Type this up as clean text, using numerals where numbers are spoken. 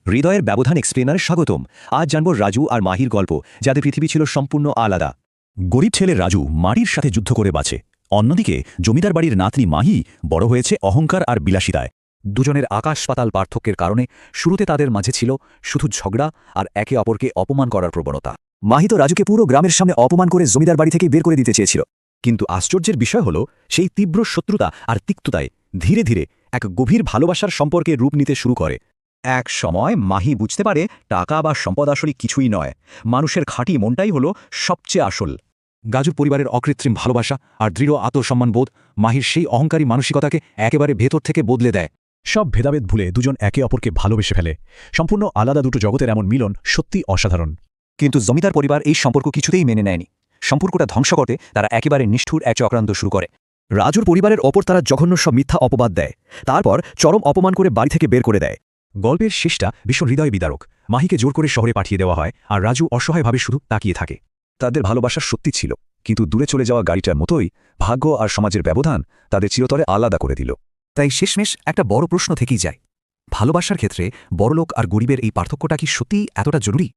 হৃদয়ের ব্যবধান এক্সপ্লেনারে স্বাগতম। আজ জানব রাজু আর মাহির গল্প, যাদের পৃথিবী ছিল সম্পূর্ণ আলাদা। গরিব ছেলে রাজু মাটির সাথে যুদ্ধ করে বাঁচে। অন্যদিকে জমিদার বাড়ির নাতনি মাহি বড় হয়েছে অহংকার আর বিলাসিতায়। দুজনের আকাশ পাতাল পার্থক্যের কারণে শুরুতে তাদের মাঝে ছিল শুধু ঝগড়া আর একে অপরকে অপমান করার প্রবণতা। মাহি তো রাজুকে পুরো গ্রামের সামনে অপমান করে জমিদার বাড়ি থেকে বের করে দিতে চেয়েছিল। কিন্তু আশ্চর্যের বিষয় হল, সেই তীব্র শত্রুতা আর তিক্ততায় ধীরে ধীরে এক গভীর ভালোবাসার সম্পর্কে রূপ নিতে শুরু করে। এক সময় মাহি বুঝতে পারে টাকা বা সম্পদ আসলে কিছুই নয়, মানুষের খাঁটি মনটাই হলো সবচেয়ে আসল। গাজুর পরিবারের অকৃত্রিম ভালোবাসা আর দৃঢ় আত্মসম্মানবোধ মাহির সেই অহংকারী মানসিকতাকে একেবারে ভেতর থেকে বদলে দেয়। সব ভেদাভেদ ভুলে দুজন একে অপরকে ভালোবেসে ফেলে। সম্পূর্ণ আলাদা দুটো জগতের এমন মিলন সত্যি অসাধারণ। কিন্তু জমিদার পরিবার এই সম্পর্ক কিছুতেই মেনে নেয়নি। সম্পর্কটা ধ্বংস করতে তারা একেবারে নিষ্ঠুর এক চক্রান্ত শুরু করে। রাজুর পরিবারের ওপর তারা জঘন্য সব মিথ্যা অপবাদ দেয়, তারপর চরম অপমান করে বাড়ি থেকে বের করে দেয়। গল্পের শেষটা ভীষণ হৃদয় বিদারক। মাহিকে জোর করে শহরে পাঠিয়ে দেওয়া হয়, আর রাজু অসহায়ভাবে শুধু তাকিয়ে থাকে। তাদের ভালোবাসা সত্যি ছিল, কিন্তু দূরে চলে যাওয়া গাড়িটার মতোই ভাগ্য আর সমাজের ব্যবধান তাদের চিরতরে আলাদা করে দিল। তাই শেষমেশ একটা বড় প্রশ্ন থেকেই যায়, ভালোবাসার ক্ষেত্রে বড়লোক আর গরিবের এই পার্থক্যটা কি সত্যিই এতটা জরুরি?